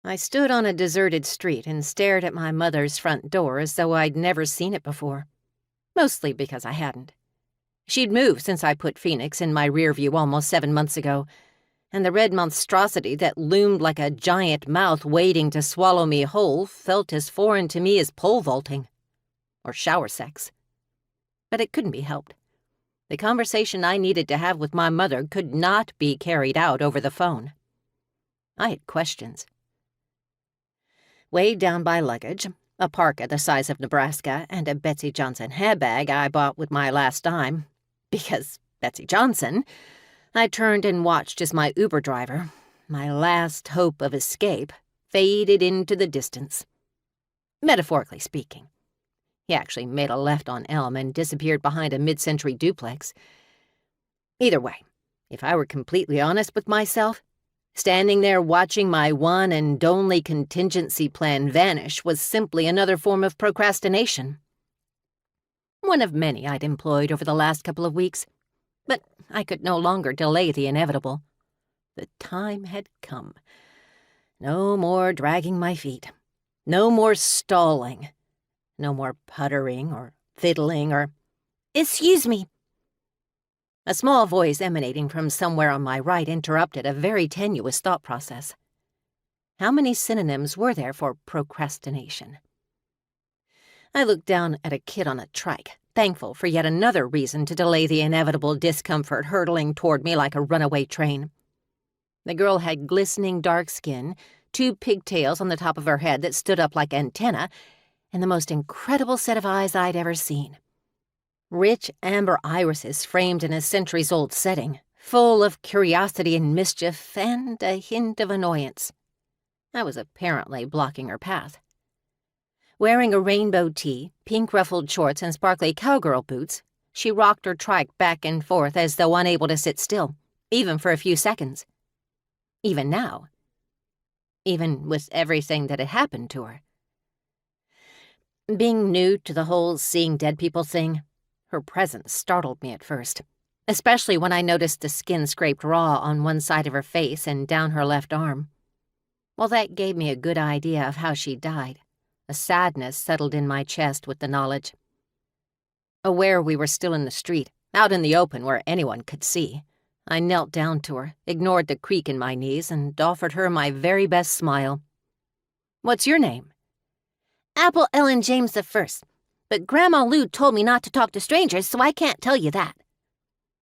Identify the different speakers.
Speaker 1: I stood on a deserted street and stared at my mother's front door as though I'd never seen it before. Mostly because I hadn't. She'd moved since I put Phoenix in my rear view almost 7 months ago, and the red monstrosity that loomed like a giant mouth waiting to swallow me whole felt as foreign to me as pole vaulting. Or shower sex. But it couldn't be helped. The conversation I needed to have with my mother could not be carried out over the phone. I had questions. Weighed down by luggage, a parka the size of Nebraska, and a Betsy Johnson handbag I bought with my last dime, because Betsy Johnson, I turned and watched as my Uber driver, my last hope of escape, faded into the distance. Metaphorically speaking. He actually made a left on Elm and disappeared behind a mid-century duplex. Either way, if I were completely honest with myself, standing there watching my one and only contingency plan vanish was simply another form of procrastination. One of many I'd employed over the last couple of weeks, but I could no longer delay the inevitable. The time had come. No more dragging my feet. No more stalling. No more puttering or fiddling or, "Excuse me." A small voice emanating from somewhere on my right interrupted a very tenuous thought process. How many synonyms were there for procrastination? I looked down at a kid on a trike, thankful for yet another reason to delay the inevitable discomfort hurtling toward me like a runaway train. The girl had glistening dark skin, 2 pigtails on the top of her head that stood up like antennae, and the most incredible set of eyes I'd ever seen. Rich amber irises framed in a centuries-old setting, full of curiosity and mischief and a hint of annoyance. I was apparently blocking her path. Wearing a rainbow tee, pink ruffled shorts, and sparkly cowgirl boots, she rocked her trike back and forth as though unable to sit still, even for a few seconds. Even now. Even with everything that had happened to her. Being new to the whole seeing dead people thing, her presence startled me at first, especially when I noticed the skin scraped raw on one side of her face and down her left arm. Well, that gave me a good idea of how she died. A sadness settled in my chest with the knowledge. Aware we were still in the street, out in the open where anyone could see, I knelt down to her, ignored the creak in my knees, and offered her my very best smile. "What's your name?" "Apple Ellen James I. But Grandma Lou told me not to talk to strangers, so I can't tell you that."